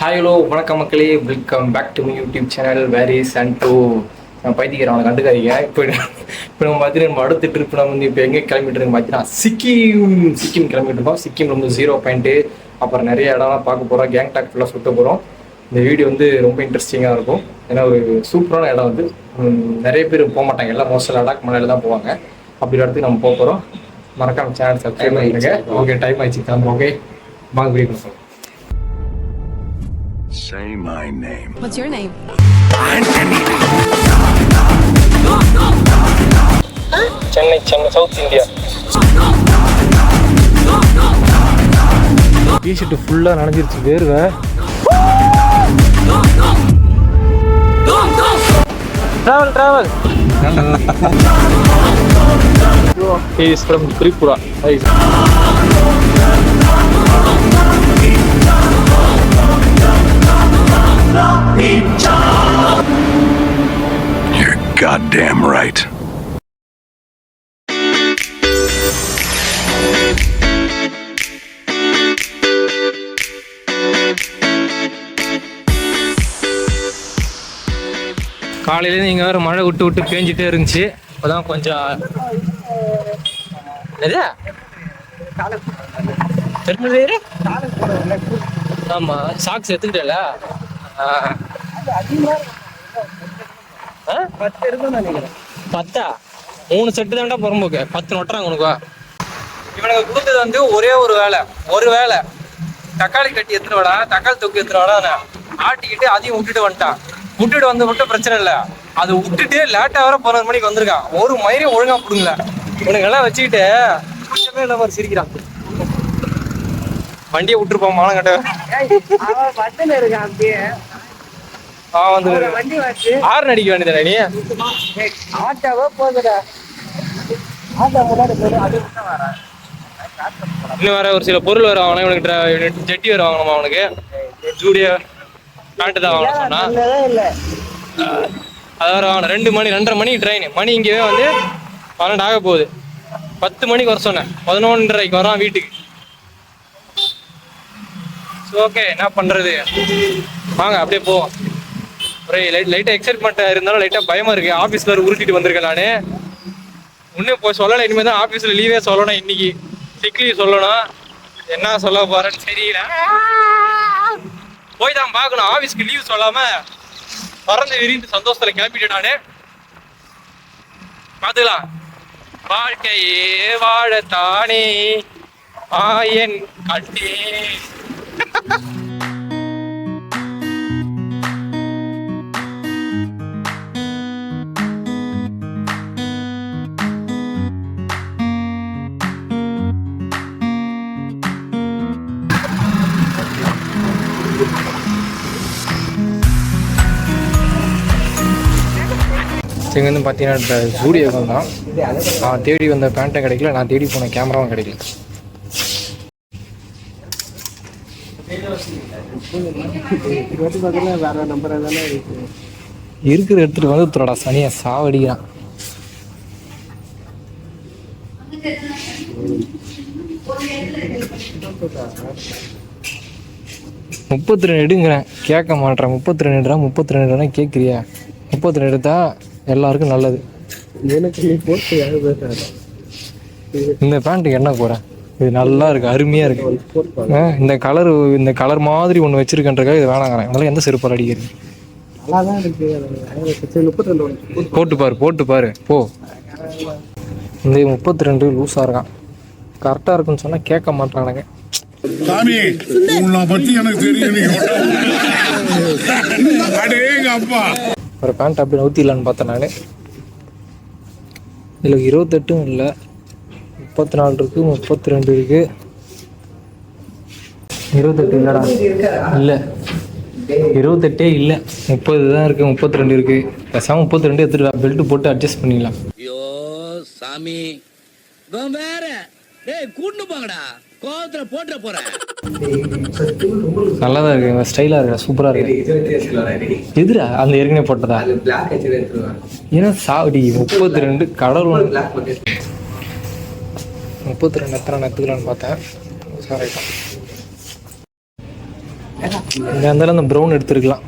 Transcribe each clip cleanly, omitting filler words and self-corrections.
Hi hello வணக்கம் மக்களே, welcome back to my YouTube channel வேரிஸ் அண்ட் டூ. நான் பைத்திக்கிறேன், அவனை கண்டுக்காதீங்க. இப்போ நம்ம பார்த்துட்டு நம்ம அடுத்த ட்ரிப் நம்ம வந்து இப்போ எங்கே கிளம்பிட்டு இருக்கோம் பார்த்தீங்கன்னா சிக்கிம் கிளம்பிட்டு இருக்கோம். சிக்கிம் ரொம்ப 0 பாயிண்ட்டு, அப்புறம் நிறைய இடம்லாம் பார்க்க போகிறோம். கேங் டாக் ஃபுல்லாக சுட்ட போகிறோம். இந்த வீடியோ வந்து ரொம்ப இன்ட்ரெஸ்டிங்காக இருக்கும். ஏன்னா ஒரு சூப்பரான இடம் வந்து நிறைய பேர் போக மாட்டாங்க, எல்லாம் மோஸ்ட் லடாக் மலையில் தான் போவாங்க. அப்படி இடத்துக்கு நம்ம போக போகிறோம். மறக்காம சேனல் சப்ஸ்கிரைப் பண்ணிடுங்க. ஓகே, டைம் ஆயிடுச்சு கிளம்பு. ஓகே, வாங்க வீடியோ பண்ணுறோம். Say my name. What's your name? Chennai south India. T shirt ஃபுல்லாக நனைஞ்சிருச்சு, வேர்வை. Travel is from Tripura. You're goddamn right. காலையிலேருந்து இங்கே வேறு மழை விட்டு பேஞ்சிட்டே இருந்துச்சு. இப்போதான் கொஞ்சம் தெரிஞ்சது. ஆமாம், சாக்ஸ் எடுத்துக்கிட்டல. 10 3 செட்டு தான்டா புறம்போக்கு, 10 நொட்டுறாங்க உனக்கு. இவனுக்கு கொடுத்தது வந்து ஒரே ஒரு வேலை தக்காளி கட்டி எடுத்துட்டு வாடா, தக்காளி தொக்கு எடுத்துட்டு வாடா. ஆட்டிக்கிட்டு அதையும் விட்டுட்டு வந்து மட்டும் பிரச்சனை இல்லை. அது விட்டுட்டு லேட்டா வர 11 மணிக்கு வந்திருக்கான். ஒரு மயிரையும் ஒழுங்கா பிடுங்கல. இவனுக்கு எல்லாம் வச்சுக்கிட்டு குடிச்சமே இல்லை மாதிரி சிரிக்கிறான். வண்டியை விட்டுருப்பான் மானம் கட்ட. ஆறு அடிக்க வேண்டியதானே நீ? இன்னும் வேற ஒரு சில பொருள் வேற வாங்கணும். இவனுக்கு ஜெட்டி வேற வாங்கணுமா? அவனுக்கு ஜூடியோ பேண்ட் தான் வாங்கணும் சொன்னா. அது வேற வாங்கணும். 2:30 மணிக்கு ட்ரெயின். மணி இங்கேயே வந்து 12 ஆக போகுது. 10 மணிக்கு வர சொன்னேன், 11:30 வரான் வீட்டுக்கு. ஓகே, என்ன பண்றது, வாங்க அப்படியே போவோம். ஒரே லைட்டாக எக்ஸைட்மெண்ட்டாக இருந்தாலும் லைட்டாக பயமா இருக்கு. ஆஃபீஸில் உருட்டிட்டு வந்திருக்கேன் நான். இன்னும் போய் சொல்லலை. இனிமேல் தான் ஆஃபீஸில் லீவே சொல்லணும். இன்னைக்கு சிக் லீவ் சொல்லணும். என்ன சொல்ல போறேன்னு தெரியல. போய் தான் பார்க்கணும். ஆஃபீஸ்க்கு லீவ் சொல்லாமல் பறந்து விரிந்து சந்தோஷத்தில் கிளம்பிட்டேன் நான். பார்த்துக்கலாம். வாழ்க்கையே வாழத்தானே ஆயன் கட்டே. இங்கே வந்து பார்த்தீங்கன்னா ஜூடியோக்கு தான். நான் தேடி வந்த பேண்ட்டும் கிடைக்கல, நான் தேடி போன கேமராவும் கிடைக்கல. இருக்கிற எடுத்துட்டு வந்து தோடா சனியா சாவடிக்கிறான். $32 எடுங்கிறேன், கேட்க மாட்டேன். 32 கேட்குறியா? 32 எடுத்தா எல்லாருக்கும் நல்லது. இந்த பேண்ட்டுக்கு என்ன கூட, இது நல்லா இருக்கு, அருமையா இருக்கு. இந்த கலர் மாதிரி ஒன்று வச்சிருக்கன்றக்காக இது வேணாங்கிறேன். அதனால எந்த செருப்பால் அடிக்கிறது? போட்டு பாரு போ. இந்த 32 லூஸாக இருக்கான். கரெக்டாக இருக்குன்னு சொன்னால் கேட்க மாட்டானுங்க. ஒரு பேண்ட் அப்படி நவுத்திடலான்னு பார்த்தேன் நான். இதில் 28 இல்லை, 34 இருக்கு, 32 இருக்கு. 28 இல்லைடா, இல்லை 28 இல்லை, 30 தான் இருக்கு. 32 இருக்கு. பேசாம 32 எடுத்துட்டு பெல்ட் போட்டு அட்ஜஸ்ட் பண்ணிக்கலாம். ஐயோ சாமி, வேற கூட்டு போங்கடா, கோவத்துல போட்டு போறேன். நல்லா தான் இருக்கு, ஸ்டைலா இருக்கு, சூப்பரா இருக்கு. எதுரா அந்த ஏற்கனவே போட்டதா? ஏன்னா சாவடி 32 கடல் 32 எத்தனை நத்துக்கலான்னு பார்த்தேன். சாரி இங்கே இருந்தாலும் அந்த ப்ரௌன் எடுத்துருக்கலாம்.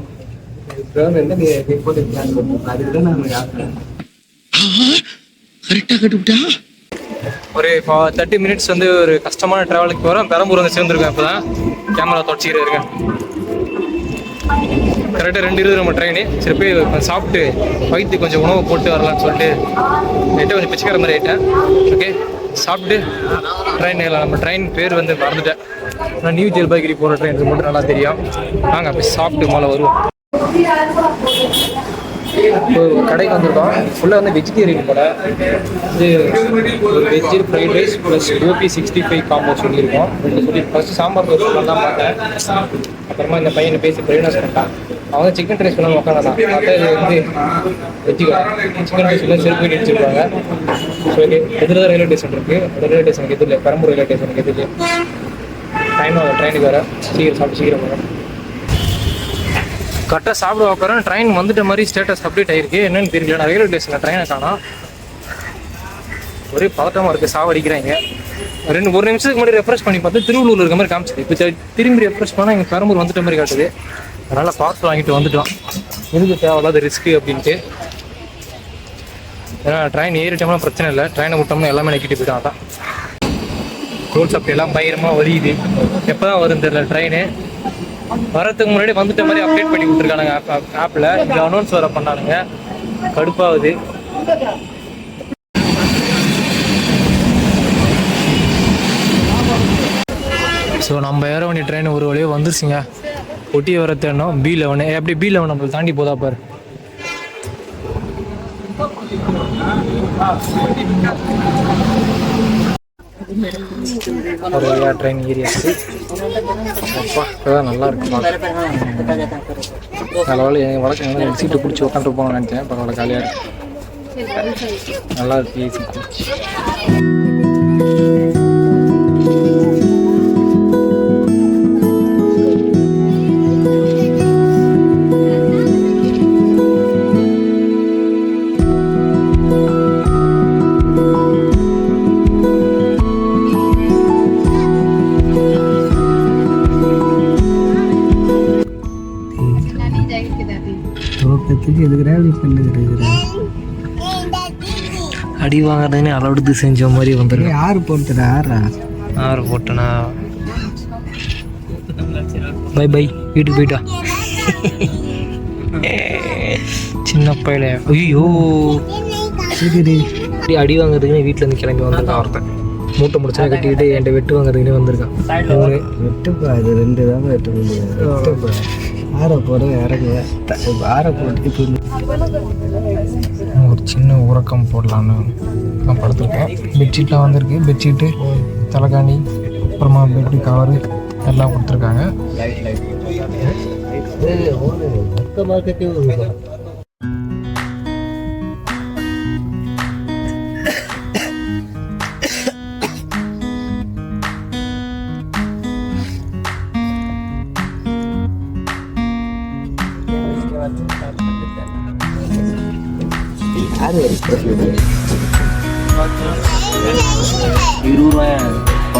கரெக்டா கட்டுவிட்டா. ஒரு 30 மினிட்ஸ் வந்து ஒரு கஷ்டமான ட்ராவலுக்கு வரோம். பெரம்பூர் வந்து சேர்ந்துருக்கேன். இப்போ தான் கேமரா தொடச்சிக்கிட்டு இருக்கேன். கரெக்டாக 2:20 நம்ம ட்ரெயின். சரி போய் சாப்பிட்டு வயிற்று கொஞ்சம் உணவு போட்டு வரலான்னு சொல்லிட்டு லைட்டாக கொஞ்சம் பிச்சைக்கார மாதிரி ஆகிட்டேன். ஓகே சாப்பிட்டு ட்ரெயின் ஏறலாம். நம்ம ட்ரெயின் பேர் வந்து மறந்துட்டேன். ஆனால் நியூ ஜல்பாய்குரி போகிற ட்ரெயின் மட்டும் நல்லா தெரியும். நாங்கள் அப்படி சாப்பிட்டு மேலே வருவோம். இப்போ கடைக்கு வந்திருக்கோம். ஃபுல்லாக வந்து வெஜிடேரியன் கடை. இது ஒரு veg fried rice plus gobi 65 combo சொல்லியிருக்கோம். சொல்லி ஃபஸ்ட்டு சாம்பார் தோசை தான் பார்த்தேன். அப்புறமா இந்த பையனை பேசி பிரெயினாஸ் பண்ணிட்டான். அவங்க சிக்கன் ரைஸ் பண்ணாமல் உட்காந்தான். பார்த்தா இது வந்து வெஜ்ஜு கடை. சிக்கன் ரைஸ் எல்லாம் செருப்பு பண்ணி வச்சுருப்பாங்க. ஸோ ஓகே எதில் தான் ரயில்வே ஸ்டேஷன் இருக்குது. ரயில்வே ஸ்டேஷனுக்கு எதில் பெரம்பூர் ரயில்வே ஸ்டேஷனுக்கு எதில் டைம் ஆகும். ட்ரெயினுக்கு வர சீக்கிரம் சாப்பிட்டு சீக்கிரம் வரும். கரெக்டாக சாப்பிட உட்காரன். ட்ரெயின் வந்துட்ட மாதிரி ஸ்டேட்டஸ் அப்டேட் ஆகிருக்கு. என்னென்னு தெரியல. நான் ரயில்வே ஸ்டேஷனில் ட்ரெயினை காணோம். ஒரே பதட்டமாக இருக்குது. சாவடிக்கிறாங்க. ஒரு நிமிஷத்துக்கு முன்னாடி ரெஃப்ரெஷ் பண்ணி பார்த்து திருவள்ளூர் இருக்க மாதிரி காமிச்சிது. இப்போ திரும்பி ரெஃப்ரெஷ் பண்ணால் எங்கள் பெரம்பூர் வந்துட்ட மாதிரி காட்டுது. அதனால் பார்த்து வாங்கிட்டு வந்துட்டோம். எதுக்கு தேவையில்லாத ரிஸ்க்கு அப்படின்ட்டு. ஏன்னா ட்ரெயின் ஏறிட்டோம்னா பிரச்சனை இல்லை. ட்ரெயினை விட்டோம்னா எல்லாமே நக்கிட்டு போய்ட்டோம். அதான் ரூல்ஸ் அப்படி எல்லாம் பயங்கரமாக வலியுது. எப்போ தான் வரும் தெரியல ட்ரெயின். வரதுக்கு முன்னாடி வந்துட்ட மாதிரி அப்டேட் பண்ணி விட்டுருக்கானுங்க ஆப்பில். இங்கே அனௌன்ஸ் வர பண்ணானுங்க. கடுப்பாகுது. ஸோ நம்ம ஏற வேண்டிய ட்ரெயின் ஒரு வழியாக வந்துருச்சுங்க. ஒட்டி வர தேடணும். B11 எப்படி B11 நம்மளை தாண்டி போதா பாரு. ஒரு வழியாக ட்ரெயின் ஏரியாச்சு. நல்லா இருக்கு. பரவாயில்ல. வழக்கம் சீட்டு பிடிச்சி உட்காந்துட்டு போகணும்னு நினச்சேன். பரவாயில்ல காலியாக இருக்கு. நல்லா இருக்கு. ஏசி பிடிச்சி அடி வாங்குறதுன்னு அளவுக்கு செஞ்ச மாதிரி வந்துருக்கு. யாரு போட்டுடா? ஆறு போட்டனா. பை பை வீட்டுக்கு போயிட்டா. சின்ன பையல. ஐயோ அடி வாங்குறதுக்குன்னு வீட்டில் இருந்து கிளம்பி வந்திருக்கான் ஒருத்தன். மூட்டை முடிச்சா கட்டிக்கிட்டு என்கிட்ட வெட்டு வாங்குறதுக்குன்னே வந்திருக்கான். வெட்டுப்பா. இது 2 தான் வெட்ட முடியும். ஆற போகிறேன் இறங்குவேன். ஆற போட்டு ஒரு சின்ன உறக்கம் போடலான்னு நான் படுத்துருக்கேன். பெட்ஷீட்லாம் வந்திருக்கு. பெட்ஷீட்டு, தலைகாணி, அப்புறமா பெட்டு கவரு எல்லாம் கொடுத்துருக்காங்க.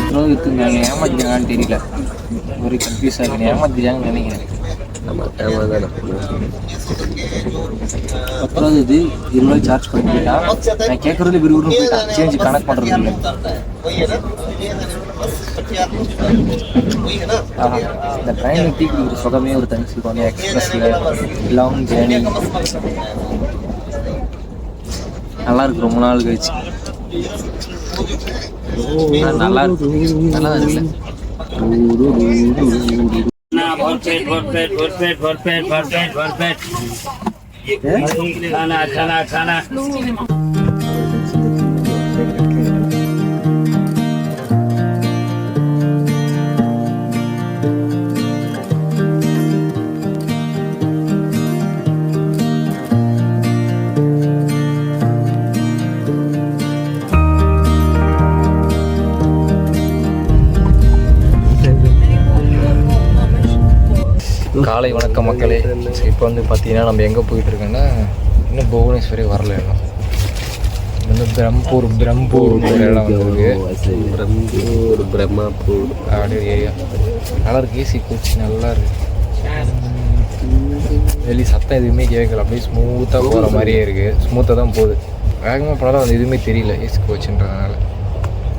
₹20 இருக்குங்க. ஏமாத்திட்டாங்கன்னு தெரியல. ஒரு கன்ஃபியூஸ் ஆகிருக்கு. ஏமாத்திட்டாங்கன்னு நினைக்கிறேன். ₹10 இது ₹20 சார்ஜ் பண்ணிட்டா. நான் கேட்கறது ₹20 போயிட்டான். சேஞ்சு கணக்கு பண்ணுறது இல்லை. இந்த ட்ரெயின் டீ குடிக்கிற சுகமே ஒரு தனி சுகம். எக்ஸ்பிரஸில் லாங் ஜேர்னி நல்லா இருக்கு. ரொம்ப நாள் கழிச்சு நல்லா இருக்கு. நல்லா இருக்குல்ல. காலை வணக்கம் மக்களே. இப்போ வந்து பார்த்தீங்கன்னா நம்ம எங்கே போயிட்டுருக்கோன்னா இன்னும் புவனேஸ்வரி வரல. எல்லாம் வந்து பிரம்மபூர் ஒரு இடம் வந்துருக்கு. பிரம்மாப்பூர் அப்படியே ஏரியா நல்லா இருக்கு. ஏசி கோச் நல்லா இருக்கு. வெளியே சத்தம் எதுவுமே கேட்கல, அப்படியே ஸ்மூத்தாக போகிற மாதிரியே இருக்குது. ஸ்மூத்தாக தான் போகுது, வேகமாக போனாலும் அது எதுவுமே தெரியல ஏசி கோச்சுன்றதுனால.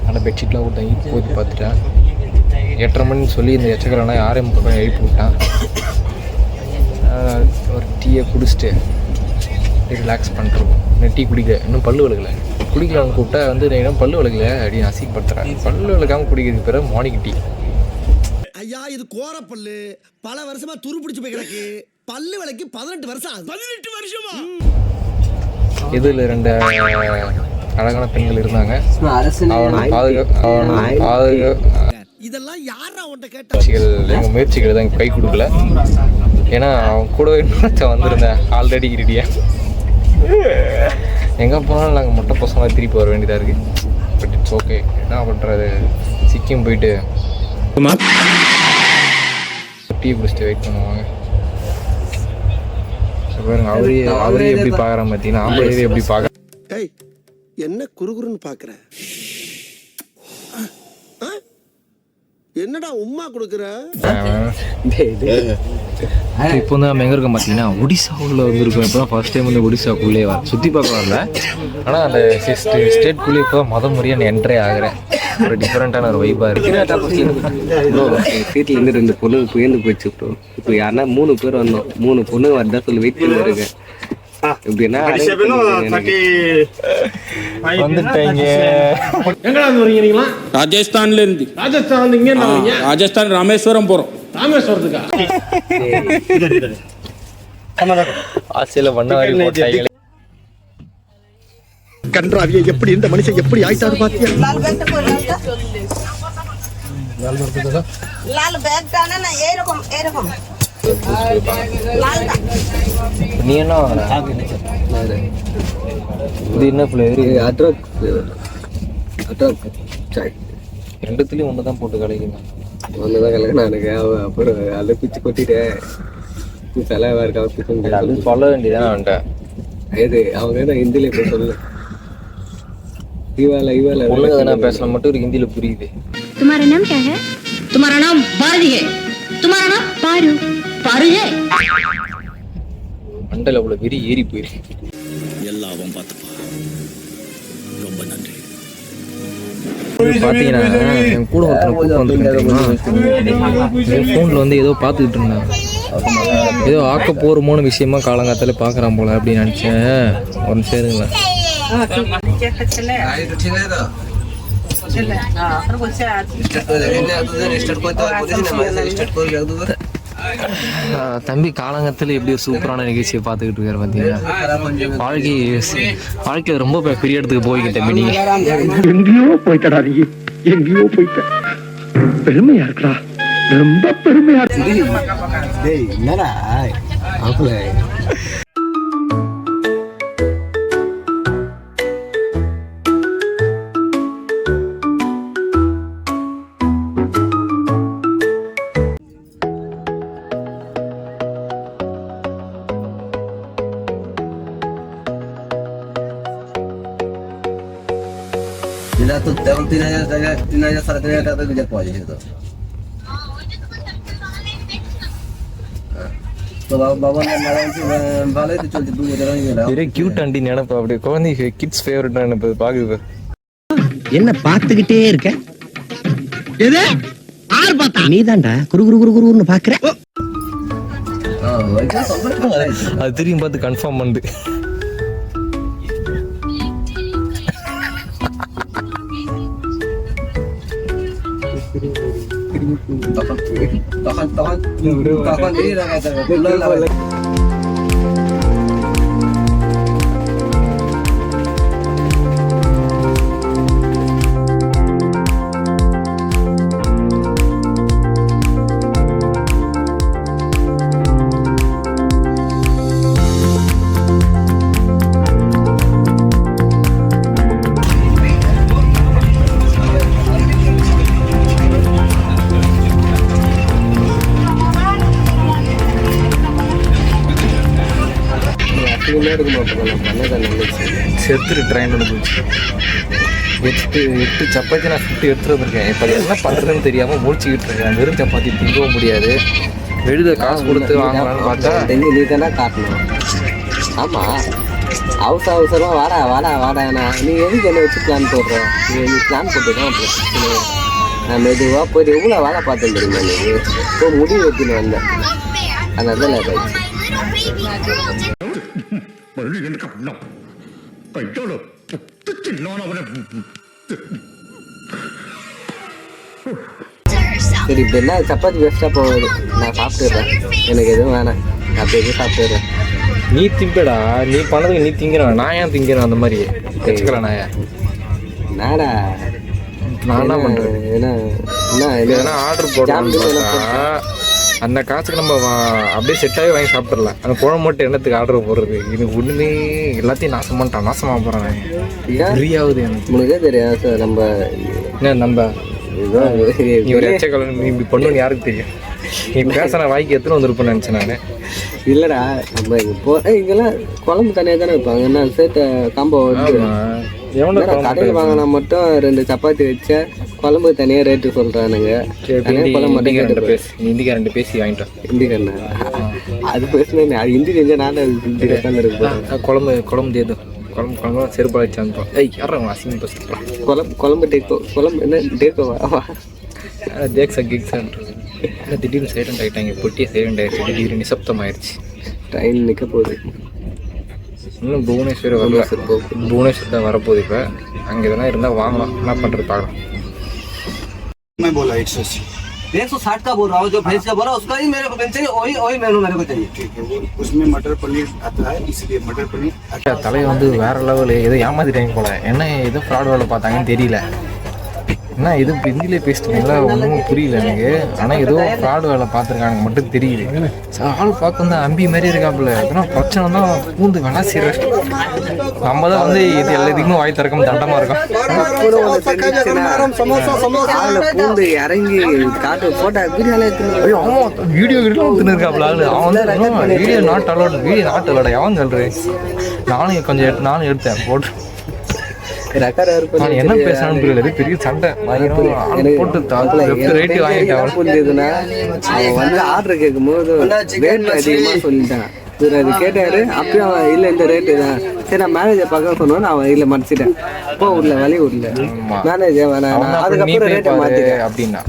ஆனால் பெட்ஷீட்லாம் கொடுத்தாங்க போத்தி பார்த்துட்டேன். 8:30 மணின்னு சொல்லி இந்த எச்சக்கலைனா 6:30 எழுப்பி விட்டான். ஒரு டீயை குடிச்சிட்டு ரிலாக்ஸ் பண்ணுறோம். இன்னும் டீ குடிக்கல, இன்னும் பல்லு விளக்கலை. குடிக்கலான்னு கூப்பிட்டா வந்து நான் இன்னும் பல்லு விளக்கல அப்படின்னு அசிங்கப்படுத்துகிறேன். பல்லு விளக்காமல் குடிக்கிறதுக்கு பிறகு மார்னிங் டீ. ஐயா இது கோரப்பல்லு, பல வருஷமா துரு பிடிச்சு போய் கிடக்கு. பல்லு விலைக்கு 18 வருஷம் ஆகுது. 18 வருஷமா? இதில் 2 அழகான பெண்கள் இருந்தாங்க. இதெல்லாம் யாரா உன்கிட்ட கேட்டா? எங்கள் முயற்சிகள் தான் கை கொடுக்கல. ஏன்னா அவன் கூடவே இன்னொருத்த வந்திருந்தேன் ஆல்ரெடி ரெடியாக. எங்கே போனாலும் நாங்கள் மொட்டை பசங்களாக திருப்பி வர வேண்டியதாக இருக்குது. பட் இட்ஸ் ஓகே, என்ன பண்ணுறது. சிக்கிம் போயிட்டு டீ குடிச்சிட்டு வெயிட் பண்ணுவாங்க. பாருங்க, அவரே எப்படி பார்க்குறான் பார்த்தீங்கன்னா, ஆம்பளையே எப்படி பார்க்க. ஏய் என்ன குறுகுறுன்னு பார்க்குற? என்னடா உம்மா கொடுக்குற? இப்போ வந்து நம்ம எங்கே இருக்கோம் பார்த்தீங்கன்னா, ஒடிசாவுக்குள்ளே வந்துருக்கோம். இப்போ தான் ஃபர்ஸ்ட் டைம் வந்து ஒடிசாக்குள்ளே சுற்றி பார்க்க வரல. ஆனால் அந்த ஸ்டேட்குள்ளே இப்போ தான் முறையாக நான் என்ட்ரே ஆகிறேன். ஒரு டிஃப்ரெண்ட்டான ஒரு வைப்பாக இருக்குது. வீட்டிலேருந்து 2 பொண்ணு புயந்து போயிடுச்சு ப்ரோ. இப்போ யாருன்னா 3 பேர் வந்தோம். 3 பொண்ணு வரதா சொல்லி வெயிட் பண்ணி இருக்கேன். எப்படின்னா வந்துட்டாங்க. எங்கடா வரீங்களா? ராஜஸ்தான்ல இருந்து. ராஜஸ்தான் இங்க என்ன? ராஜஸ்தான் ராமேஸ்வரம் போறோம். ராமேஸ்வரத்துக்கா? ஆசையில் வண்ணவாரி போட்டாங்க. கன்றாவிய எப்படி இந்த மனுஷன் எப்படி ஆயிட்டாரு பாத்தியா? लाल बैग डाला ना, ये रकम लाल का। நீ என்ன வாங்கின? இது என்ன ஃப்ளேவர்? அட்ராக் சாய். ரெண்டுத்துலேயும் ஒன்று தான் போட்டு கலைக்கணும். ஒன்று தான் கலக்கு நான் அப்புறம் அதை பிச்சு கொட்டிட்டேன். செலவாக இருக்கா பிச்சு அது சொல்ல வேண்டியதானே வந்துட்டேன். இது அவங்க தான் ஹிந்தியில் இப்போ சொல்லு. இவால பொண்ணுங்க தானே பேசலாம், மட்டும் ஒரு ஹிந்தியில் புரியுது. तुम्हारा नाम क्या है? तुम्हारा नाम भारती है. तुम्हारा नाम पारू है. மண்டல அவ்வளோ வெறி ஏறி போயிருக்கு. எல்லாவும் பார்த்துப்பா. ரொம்ப நன்றி. பார்த்தீங்கன்னா என் கூட ஒருத்தனை கூப்பிட்டு வந்துருக்கேன். ஃபோனில் வந்து ஏதோ பார்த்துக்கிட்டு இருந்தேன். ஏதோ ஆக்க போகிறோமோன விஷயமா காலங்காத்தால பார்க்குறான் போல அப்படின்னு நினச்சேன். ஒரு சேருங்களேன். தம்பி காலங்கத்தில் எப்படி ஒரு சூப்பரான நிகழ்ச்சியை பார்த்துக்கிட்டு இருக்காரு பார்த்தீங்கன்னா. வாழ்க்கையில் ரொம்ப பெரிய இடத்துக்கு போய்கிட்ட தம்பி. நீங்க எங்கேயோ போயிட்டடா நீ, எங்கேயோ போயிட்ட. பெருமையா இருக்கா, ரொம்ப பெருமையா இருக்கு. என்னடா அப்பல এটা তো তেমন 3,000 টাকা 3,000 3,500 টাকা দিয়ে পাওয়া যায় তো। তো বাবা ভালোই তো চলছে 2,000 হয়ে গেল। வெரி கியூட் ஆண்டி நினைப்பா, அப்படியே குழந்தை கிட்ஸ் ஃபேவரட் நினைப்பது பாக்குது. என்ன பார்த்துக்கிட்டே இருக்க? எது ஆறு பார்த்தா நீதான்டா குரு குரு குரு குருன்னு பாக்குற. அது திரும்பி பார்த்து கன்ஃபார்ம் பண்ணுது. তখন এই রাখা செத்துரு ட்ரெயினோட போச்சு. 8 சப்பாத்தி நான் சுட்டு எடுத்துட்டு வந்திருக்கேன். இப்போ என்ன பண்ணுறதுன்னு தெரியாமல் முடிச்சுக்கிட்டு இருக்கேன். வெறும் சப்பாத்தி திங்கவும் முடியாது. எழுத காசு கொடுத்து வாங்கலாம்னு பார்த்தா தெரிஞ்சு நீ தானே காட்டணும். ஆமாம், அவசரமாக வாடாண்ணா நீ எதுக்கு என்ன வச்சு பிளான் போடுற? நீ பிளான் போட்டு தான் நான் மெதுவாக போய் எவ்வளோ வேலை பார்த்தேன் தெரியுமா? நீ இப்போ முடிவு எடுத்துன்னு வந்தேன், அதனால தான் லேட் ஆயிடுச்சு. சரி, இப்போ என்ன சப்பாத்தி வேஸ்ட்டாக போகுது, நான் சாப்பிட்டுடுறேன். எனக்கு எதுவும் வேணாம், அப்படி எதுவும் சாப்பிட்டுடுறேன். நீ திம்படா, நீ பண்ணதுக்கு நீ திங்கிறேன், நான் ஏன் திங்கிறேன் அந்த மாதிரி வச்சுக்கலாம். நாடா நான் என்ன பண்ணுறேன்? என்ன ஆர்டர் போடலாம், அந்த காசுக்கு நம்ம அப்படியே செட்டாகவே வாங்கி சாப்பிட்றலாம். அந்த குழம்பு மட்டும் என்னத்துக்கு ஆர்டர் போடுறது? இது ஒன்றுமே எல்லாத்தையும் நாசமாக போகிறேன். ஃப்ரீயாகுது எனக்கு. உனக்கே தெரியாது சார், நம்ம என்ன நம்ம நீ ஒரு எச்சக்கலை நீ இப்படி பண்ணுன்னு யாருக்கு தெரியும்? நீ பேசுகிற வாய்க்கு எத்தனை வந்துருப்பேன்னு நினச்சேன் நான். இல்லைடா, நம்ம இங்கெல்லாம் குழம்பு தனியாக தானே வைப்பாங்க. என்ன சேர்த்த காம்போ கடையில் வாங்கினா மட்டும் 2 சப்பாத்தி வச்சா குழம்பு தனியாக ரேட்டு சொல்கிறானுங்க. குழம்பு மட்டும் ஹிந்திக்காரன் பேசி வாங்கிட்டோம். ஹிந்திக்காரனா அது பேசுனேன், அது ஹிந்தி தெரிஞ்சா நானும் ஹிந்தி தான் இருக்கு. குழம்பு தேதும் குழம்பு செருப்பா வச்சு அனுப்போம். யாரும் அசிங்கம் பேசுகிறோம். குழம்பு என்ன டேக்கோவா தேக்ஸா கிக்ஸான்றது திடீர்னு சைலண்ட் ஆகிட்டாங்க. பொட்டியே சைலண்ட் ஆகிடுச்சு, திடீர்னு நிசப்தம் ஆயிடுச்சு. ட்ரெயின் நிற்க போகுது. இன்னும் புவனேஸ்வர் வரல, புவனேஸ்வர் தான் வரப்போகுது. இப்போ அங்கே இதெல்லாம் இருந்தால் வாங்கலாம், என்ன பண்ணுறது பார்க்கலாம். 160 का बोल रहा हूँ, जो भैंस का बोला उसका ही मेरे को चाहिए, वही मेनू मेरे को चाहिए। उसमें मटर पनीर आता है, इसलिए मटर पनीर। தலையை வந்து வேற லெவலு ஏதோ ஏமாத்திட்டாங்க போல. என்ன ஏதோ ஃப்ராட் வேலை பார்த்தாங்கன்னு தெரியல. என்ன இது ஹிந்திலே பேசிட்டீங்களா? ஒன்றும் புரியல எனக்கு. ஆனால் ஏதோ ஃப்ராட் வேலை பார்த்துருக்காங்க மட்டும் தெரியுது. ஆள் பார்க்க வந்து அம்பி மாதிரி இருக்காப்புல. அதெல்லாம் பிரச்சனை தான் பூந்து விளாசிடுற. நம்ம தான் வந்து இது எல்லாத்துக்குமே வாய் திறக்காம தண்டமாக இருக்கும். பூந்து இறங்கி காட்டு போட்டா வீடியோ இருக்காப்புல ஆளு. அவன் வந்து வீடியோ நாட் அலோட் எவன் சொல்றேன். நானும் எடுத்தேன் போட்டு. என்ன பேசணும்னு புரியல, பெரிய சண்டை போட்டு ரேட்டு வாங்கிட்டான். அவன் வந்து ஆர்டர் கேட்கும் போது ரேட் அதிகமா சொல்லிட்டான். இவர் அது கேட்டாரு. அப்பயும் அவன் இல்லை இந்த ரேட்டு தான். சரி, நான் மேனேஜர் பார்க்க சொன்னோன்னு அவன் இல்லை மறைச்சிட்டேன். இப்போ உள்ள வழி விடல மேனேஜர் வேணாம், அதுக்கப்புறம் ரேட்டை மாற்றிட்டேன் அப்படின்னா.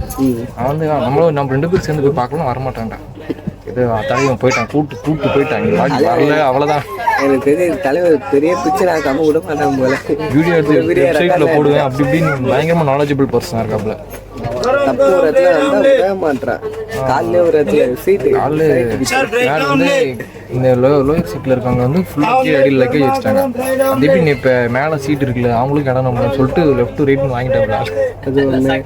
அவன் வந்து நம்ம 2 பேரும் சேர்ந்து போய் பார்க்கலாம் வரமாட்டான்டா. இது தலைவன் போயிட்டான், கூப்பிட்டு போயிட்டான். வரல அவ்வளோதான். எனக்கு தெரிய தலைவர் பெரிய பிக்சர் ஆக்காம விட மாட்டாங்க போல. வீடியோ எடுத்து வெப்சைட்ல போடுவேன் அப்படி இப்படின்னு பயங்கரமா நாலேஜபிள் பர்சனாக இருக்காப்புல. தப்பு ஒரு இடத்துல வந்தா விட மாட்டான். காலையில ஒரு இடத்துல சீட்டு வந்து இந்த லோயர் சீட்ல இருக்கவங்க வந்து ஃபுல்லாக அடியில் லக்கேஜ் வச்சுட்டாங்க. அது எப்படி நீ இப்போ மேலே சீட் இருக்குல்ல அவங்களுக்கு இடம் நம்ம சொல்லிட்டு லெஃப்ட் ரைட்னு வாங்கிட்டாங்களா? அது ஒன்று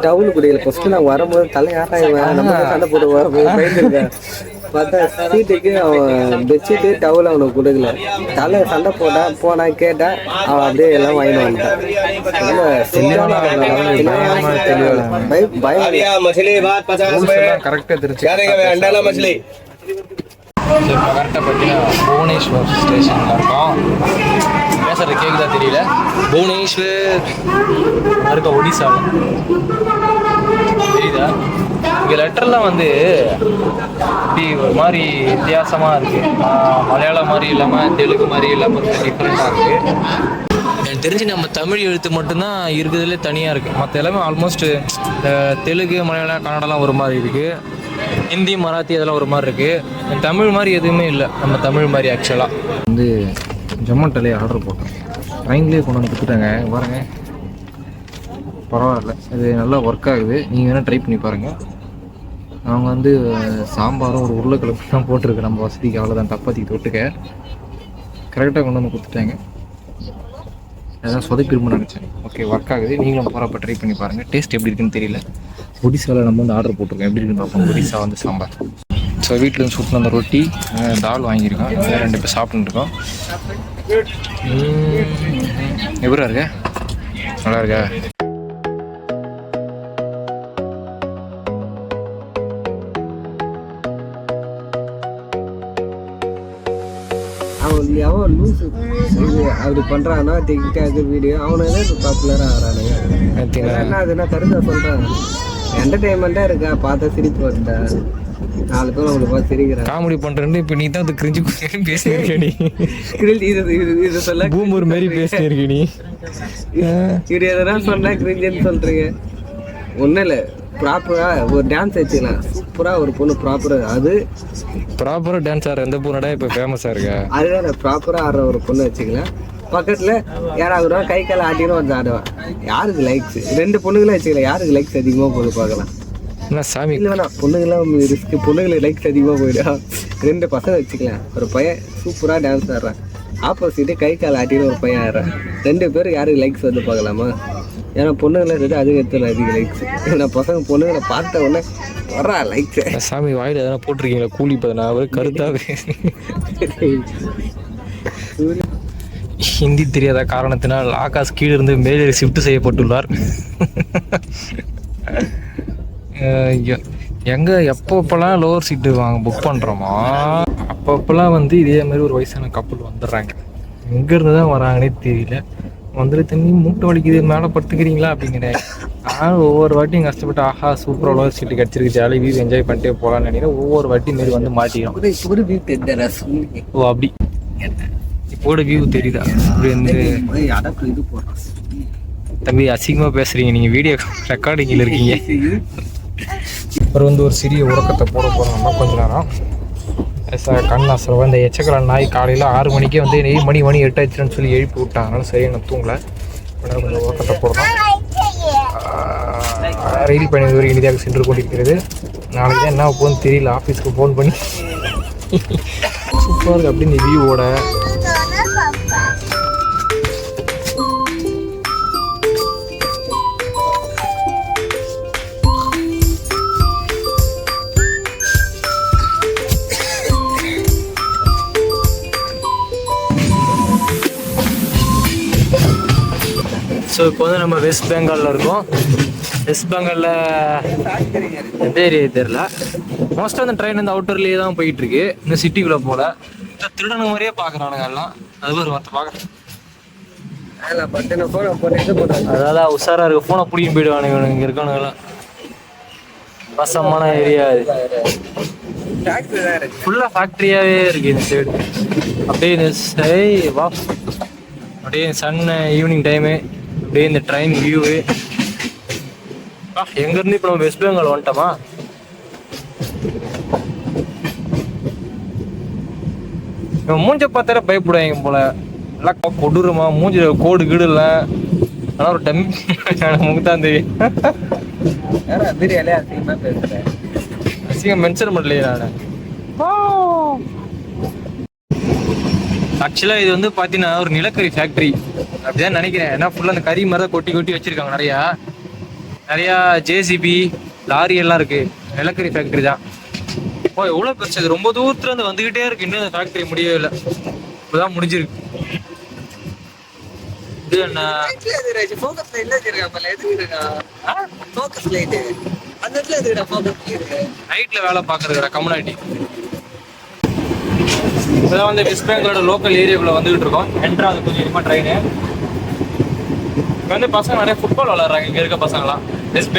டவுன் குடியில் ஃபஸ்ட்டு நான் வரும்போது தலை யாராயிடுவேன் நம்ம சண்டை போட்டு பயந்துருக்கேன். பார்த்தா சீட்டுக்கு அவன் பெட்ஷீட்டு டவுல் அவனுக்கு கொடுக்கல. தலை சண்டை போனா கேட்டா அவன் அப்படியே எல்லாம் வாங்கிட்டு வந்துட்டான். கரெக்டாக தெரிஞ்சு கரெக்டாக பார்த்தீங்கன்னா புவனேஸ்வர் ஸ்டேஷனில் இருக்கோம். பேசுறது கேட்குதா தெரியல. புவனேஸ்வர் இருக்க ஒடிசாவில் தெரியுதா? இங்கே லெட்டர்லாம் வந்து இப்படி ஒரு மாதிரி வித்தியாசமாக இருக்குது. மலையாளம் மாதிரி இல்லாமல் தெலுங்கு மாதிரி இல்லாமல் கொஞ்சம் டிஃப்ரெண்ட்டாக இருக்குது. எனக்கு தெரிஞ்சு நம்ம தமிழ் எழுத்து மட்டும்தான் இருக்கிறதுலே தனியாக இருக்குது. மற்ற எல்லாமே ஆல்மோஸ்ட் தெலுங்கு மலையாளம் கன்னடலாம் ஒரு மாதிரி இருக்குது. ஹிந்தி மராத்தி அதெல்லாம் ஒரு மாதிரி இருக்குது. தமிழ் மாதிரி எதுவுமே இல்லை நம்ம தமிழ் மாதிரி. ஆக்சுவலாக வந்து ஜொமேட்டோலே ஆர்டர் போட்டோம். ட்ரெயின்லேயே கொண்டு வந்து கொடுத்துட்டாங்க பாருங்க. பரவாயில்ல, இது நல்லா ஒர்க் ஆகுது. நீங்கள் வேணால் ட்ரை பண்ணி பாருங்கள். அவங்க வந்து சாம்பாரும் ஒரு உருளைக்கிழங்கு தான் போட்டிருக்கு நம்ம வசதிக்கு. அவ்வளோதான், தப்பாத்திக்கு தொட்டுக்க கரெக்டாக கொண்டு வந்து கொடுத்துட்டாங்க. அதான் சொதப்பிருமோ நினச்சேன். ஓகே, ஒர்க் ஆகுது. நீங்களும் போகிறப்ப ட்ரை பண்ணி பாருங்கள். டேஸ்ட் எப்படி இருக்குன்னு தெரியல. ஒடிசாவில் நம்ம வந்து ஆர்டர் போட்டிருக்கோம். எப்படி இருக்குன்னு பார்ப்போம். ஒடிசா வந்து சாம்பார். ஸோ வீட்டில் இருந்து சுட்டின அந்த ரொட்டி தால் வாங்கியிருக்கோம். 2 பேர் சாப்பிட்டுருக்கோம். எப்படா இருக்க? நல்லா இருக்கா? அவன் லூஸ் அப்படி பண்ணுறான்னா டிக்டாக் வீடியோ அவனாலே பாப்புலராக ஆகிறானுங்க. என்ன அதுனா கருதா சொல்கிறான். என்டர்டெயின்மெண்ட்டாக இருக்கா, பார்த்தா சிரிப்பு வருதா. 4 பேர் நம்மளை பார்த்து சிரிக்கிறாங்க. காமெடி பண்றேன்னு இப்ப நீ தான் அது கிரிஞ்சு பேசியிருக்க நீ. இது சொல்ல பூமர் மாதிரி பேசியிருக்க நீ. இது எதனா சொன்னா கிரிஞ்சுன்னு சொல்றீங்க. ஒன்றும் இல்லை, ப்ராப்பராக ஒரு டான்ஸ் வச்சுக்கலாம். சூப்பராக ஒரு பொண்ணு ப்ராப்பராக அது ப்ராப்பராக டான்ஸ் ஆடுற எந்த பொண்ணடா இப்போ ஃபேமஸாக இருக்கா? அதுதான் ப்ராப்பராக ஆடுற ஒரு பொண்ணு வச்சுக்கலாம். பக்கத்தில் யாராவது கை கால் ஆட்டினும் வந்து ஆடுவான். யாருக்கு லைக்ஸ் 2 பொண்ணுங்களும் வச்சுக்கலாம். யாருக்கு லைக்ஸ் அதிகமாக போது பார்க்கலாம். என்ன சாமி இல்லை வேணாம், பொண்ணுங்களாம் ரிஸ்க். பொண்ணுங்களுக்கு லைக்ஸ் அதிகமாக போயிடும். 2 பசங்க வச்சுக்கலாம். ஒரு பையன் சூப்பராக டான்ஸ் ஆடுறான், ஆப்போசிட்டு கை கால் ஆட்டின்னு ஒரு பையன் ஆடுறான். 2 பேர் யாருக்கு லைக்ஸ் வந்து பார்க்கலாமா? ஏன்னா பொண்ணுங்களை சேர்த்து அதுக்கு எடுத்துல அதிக லைக்ஸ். ஏன்னா பசங்க பொண்ணுங்களை பார்த்த உடனே வர்றா லைக்ஸ். சாமி வாயில் எதனா போட்டிருக்கீங்களா? கூலி பதினா ஒரு கருத்தாக ஹிந்தி தெரியாத காரணத்தினால் ஆகாஷ் கீழிருந்து மேலே ஷிஃப்ட் செய்யப்பட்டுள்ளார். எங்கே எப்பப்பெல்லாம் லோவர் சீட்டு புக் பண்ணுறோமோ அப்பப்பெல்லாம் வந்து இதே மாதிரி ஒரு வயசான கப்பல் வந்துடுறாங்க. எங்கேருந்து தான் வராங்கன்னே தெரியல. வந்துட்டு தண்ணி மூட்டை வலிக்குது மேலே படுத்துக்கிறீங்களா அப்படிங்கிற. ஆனால் ஒவ்வொரு வாட்டியும் கஷ்டப்பட்டு ஆஹா சூப்பராக லோவர் சீட்டு கிடச்சிருக்கு, ஜாலி வியூ என்ஜாய் பண்ணிட்டே போகலான்னு நினைக்கிறேன். ஒவ்வொரு வாட்டி மாரி வந்து மாட்டிக்கிறோம். ஓ அப்படி இப்போட வியூ தெரியுதா? அப்படி வந்து தம்பி அசிங்கமாக பேசுகிறீங்க, நீங்கள் வீடியோ ரெக்கார்டிங்கில் இருக்கீங்க. அப்புறம் வந்து ஒரு சிறிய உறக்கத்தை போட போகிறோம்னா கொஞ்ச நேரம் கண் அசரவா. இந்த எச்சக்கலை நாய் காலையில் 6 மணிக்கே வந்து மணி 8 ஆயிடுச்சுன்னு சொல்லி எழுப்பி விட்டாங்க. அதனால சரியாக நான் தூங்கலை. கொஞ்சம் உறக்கத்தை போடுறோம். ரயில் பயணம் ஒரு இனிதாக சென்று கொண்டிருக்கிறது. நாளைக்கு தான் என்ன போகணும்னு தெரியல. ஆஃபீஸ்க்கு ஃபோன் பண்ணி சூப்பராக இருக்குது அப்படி இந்த வியூவோட. ஸோ இப்போ வந்து நம்ம வெஸ்ட் பெங்காலில் இருக்கோம். வெஸ்ட் பெங்காலில் எந்த ஏரியா தெரில. மோஸ்ட்டாக அந்த ட்ரெயின் வந்து அவுட்டர்லேயே தான் போயிட்டுருக்கு. இன்னும் சிட்டிக்குள்ளே போகல. திருடனு மாதிரியே பார்க்குறானுங்க எல்லாம். அது ஒரு மற்ற பார்க்குறேன். அதாவது உஷாராக இருக்குது. ஃபோனை பிடிக்கும் போயிடுவானுங்க இங்கே இருக்கானுங்கெல்லாம். வசமான ஏரியா இது. ஃபுல்லாக ஃபேக்ட்ரியாகவே இருக்குது இந்த சைடு. அப்படியே இந்த வா அப்படியே சன் ஈவினிங் டைமு அப்படியே இந்த ட்ரெயின் வியூவு. எங்கேருந்து இப்போ நம்ம வெஸ்ட் பெங்கால் வந்துட்டோமா? இவன் மூஞ்ச பார்த்தாலே பயப்படுவாங்க போல. எல்லாம் கொடூரமா மூஞ்சில கோடு கீடு இல்லை. ஆனால் ஒரு டம்மி முக தான் தெரியும். அசிங்கம் மென்ஷன் பண்ணலையே நான். ஆக்சுவலாக இது வந்து பார்த்தீங்கன்னா ஒரு நிலக்கரி ஃபேக்ட்ரி அப்படிதான் நினைக்கிறேன். ஏன்னா ஃபுல்லாக அந்த கறி மாதிரி கொட்டி கொட்டி வச்சிருக்காங்க. நிறையா ஜேசிபி லாரி எல்லாம் இருக்கு. நிலக்கரி ஃபேக்ட்ரி தான். ஓ எவ்வளோ பெருசு! இது ரொம்ப தூரத்துல இருந்து வந்துகிட்டே இருக்கு. இன்னும் அந்த ஃபேக்ட்ரி முடியவே இல்லை. இப்போதான் முடிஞ்சிருக்கு. இது என்ன நைட்ல வேலை பார்க்கறதுடா கம்யூனிட்டி. இப்போதான் வந்து வெஸ்ட் பெங்காலோட லோக்கல் ஏரியாக்குள்ள வந்துகிட்டு இருக்கோம். என்ட்ராது கொஞ்சம் கொஞ்சமாக ட்ரெயின். இப்போ வந்து பசங்க நிறைய ஃபுட்பால் விளாட்றாங்க. இங்கே இருக்க பசங்களாம் வெஸ்ட்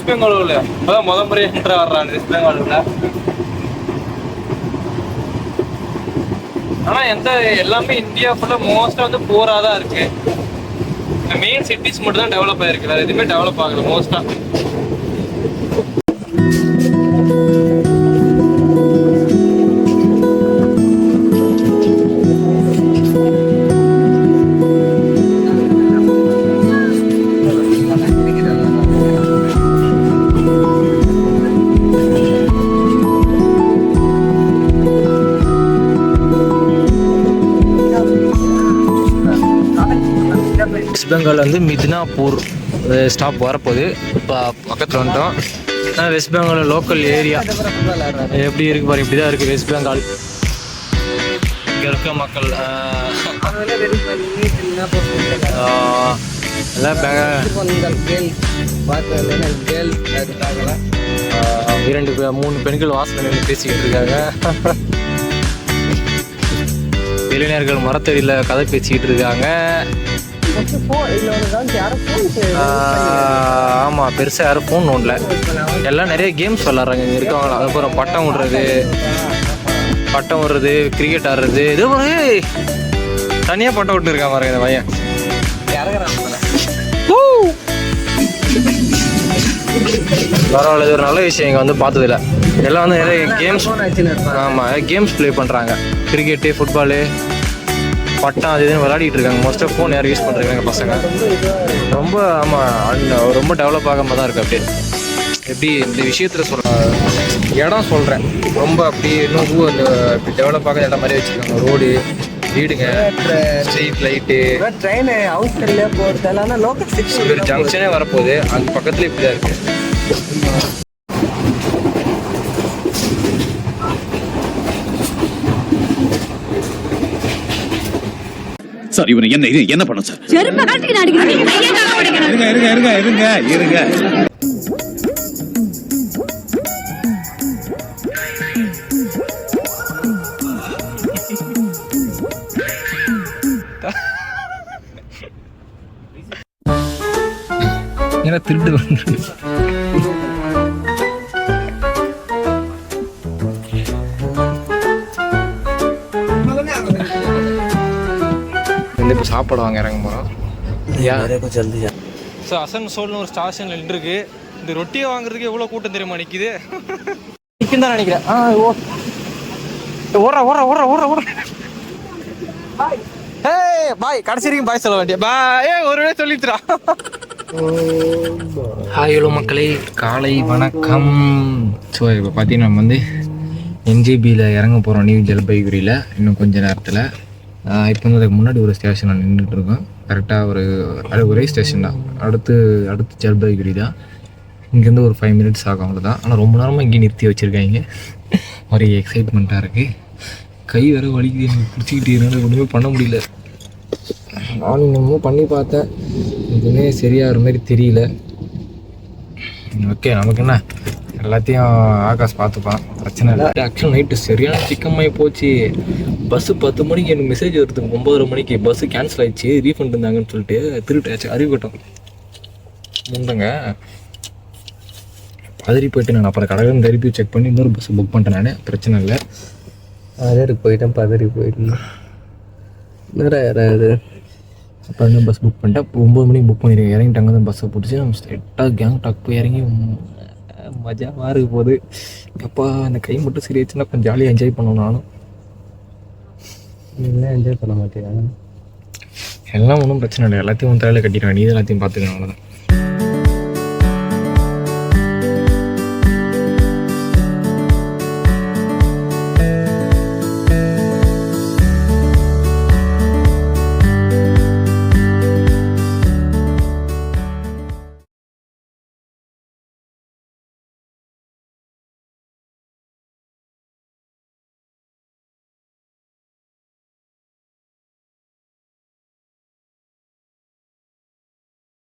பெங்கால் உள்ள இப்போதான் முறையாக என்ட்ரா வர்றாங்க வெஸ்ட் பெங்காலுக்குள்ள. ஆனால் எல்லாமே இந்தியா ஃபுல்லாக மோஸ்ட்டாக வந்து போராக தான் இருக்கு. மெயின் சிட்டிஸ் மட்டும் தான் டெவலப் ஆயிருக்கு. வேறு எதுவுமே டெவலப் ஆகல மோஸ்ட்டாக. வெஸ்ட் பெங்கால் வந்து மித்னாப்பூர் ஸ்டாப் வரப்போகுது. இப்போ பக்கத்தில் வந்துட்டோம். வெஸ்ட் பெங்கால் லோக்கல் ஏரியா எப்படி இருக்கு பாரு. இப்படி தான் இருக்குது வெஸ்ட் பெங்கால். இங்கே இருக்க மக்கள் எல்லாம் 2-3 பெண்கள் வாசல் நின்று பேசிக்கிட்டு இருக்காங்க. இளைஞர்கள் மரத்தடியில் கதை பேசிக்கிட்டு இருக்காங்க. ஆமாம், பெருசாக யாரும் ஃபோன் நோண்டல. எல்லாம் நிறைய கேம்ஸ் விளாட்றாங்க இங்கே இருக்கவங்களாம். அதுக்கப்புறம் பட்டம் விடுறது, கிரிக்கெட் ஆடுறது. இது தனியாக பட்டம் விட்டு இருக்கான் பாருங்க இந்த பையன். பரவாயில்ல, இது ஒரு நல்ல விஷயம். இங்கே வந்து பார்த்ததில்ல. எல்லாம் வந்து நிறைய கேம்ஸ், ஆமாம் கேம்ஸ் ப்ளே பண்ணுறாங்க. கிரிக்கெட்டு, ஃபுட்பாலு, பட்டம் அது இதுன்னு விளையாடிட்டு இருக்காங்க. மோஸ்ட்டாக ஃபோன் யாரும் யூஸ் பண்ணுறாங்க பசங்க. ரொம்ப ரொம்ப டெவலப் ஆகாமல் தான் இருக்குது. அப்படியே எப்படி இந்த விஷயத்தில் இடம் சொல்கிறேன், ரொம்ப அப்படியே இன்னும் இப்படி டெவலப் ஆகாத இடம் மாதிரி வச்சுருக்காங்க. ரோடு, வீடுங்க, ஸ்ட்ரீட் லைட்டு, ட்ரெயின் ஹவுஸ் கடையில் போகிறதெல்லாம் லோக்கல் ஒரு ஜங்ஷனே வரப்போகுது. அந்த பக்கத்தில் இப்படி தான் இருக்குது. சார் இவனை என்ன பண்ண சார்? இருங்க. ஏன்னா திருட்டு வந்து இப்போ சாப்பாடு வாங்க இறங்க போகிறோம். ஸோ அசன்சோல்னு ஒரு ஸ்டேஷனில் நின்றுருக்கு. இந்த ரொட்டியை வாங்குறதுக்கு எவ்வளோ கூட்டம் தெரியுமா நிற்கிது? நிற்கும் தான் நினைக்கிறேன். பாய் கடைசி வரைக்கும் பாய் சொல்ல வேண்டிய பாய் ஒரு வேளை சொல்லிட்டுறா. ஹாய் ஹலோ மக்களே, காலை வணக்கம். ஸோ இப்போ பார்த்தீங்கன்னா நம்ம வந்து என்ஜிபியில் இறங்க போகிறோம், நியூ ஜல்பைகுரியில். இன்னும் கொஞ்சம் நேரத்தில். இப்போ வந்து அதுக்கு முன்னாடி ஒரு ஸ்டேஷனில் நின்றுட்டுருக்கோம். கரெக்டாக ஒரே ஸ்டேஷன் தான். அடுத்து ஜல்பைகுரி தான். இங்கேருந்து ஒரு 5 மினிட்ஸ் ஆகும், அவ்வளோதான். ஆனால் ரொம்ப நேரமாக இங்கே நிறுத்தி வச்சுருக்காங்க. ஒரு எக்ஸைட்மெண்ட்டாக இருக்குது. கை வேறு வலிக்குது, எனக்கு பிடிச்சிக்கிட்டு ஒன்றுமே பண்ண முடியல. நானும் இன்னமும் பண்ணி பார்த்தேன், எதுவுமே சரியாகிற மாதிரி தெரியல. ஓகே, நமக்கு என்ன, எல்லாத்தையும் ஆகாஷ் பார்த்துப்பான், பிரச்சனை இல்லை. ஆக்சுவலாக நைட்டு சரியான சிக்கமாகி போச்சு. பஸ்ஸு 10 மணிக்கு எனக்கு மெசேஜ் வருது, 9:30 மணிக்கு பஸ்ஸு கேன்சல் ஆகிடுச்சு, ரீஃபண்ட் இருந்தாங்கன்னு சொல்லிட்டு திருட்டாச்சு. அறிவிக்கட்டும் முந்தங்க பதறி போயிட்டு நான் அப்புறம் கடகன்னு திருப்பி செக் பண்ணி இன்னொரு பஸ்ஸு புக் பண்ணிட்டேன். நான் பிரச்சனை இல்லை. அதற்கு போயிட்டேன், பதறி போயிட்டேன். அது அப்புறம் இன்னும் பஸ் புக் பண்ணிட்டேன். 9 மணிக்கு புக் பண்ணிடுறேன். இறங்கிட்டாங்க தான் பஸ்ஸை பிடிச்சி நம்ம ஸ்ட்ரெயிட்டாக கேங் டாக் போய் இறங்கி மஜாவாக இருக்க போகுது. அப்பா அந்த கை மட்டும் சரியாச்சுன்னா கொஞ்சம் ஜாலியாக என்ஜாய் பண்ணணும். நானும் நீங்களே என்ஜாய் பண்ண மாட்டேங்க. எல்லாம் ஒன்றும் பிரச்சனை இல்லை, எல்லாத்தையும் தலையில் கட்டிடுவேன். நீ எல்லாத்தையும் பார்த்துக்கணும், அவ்வளோதான்.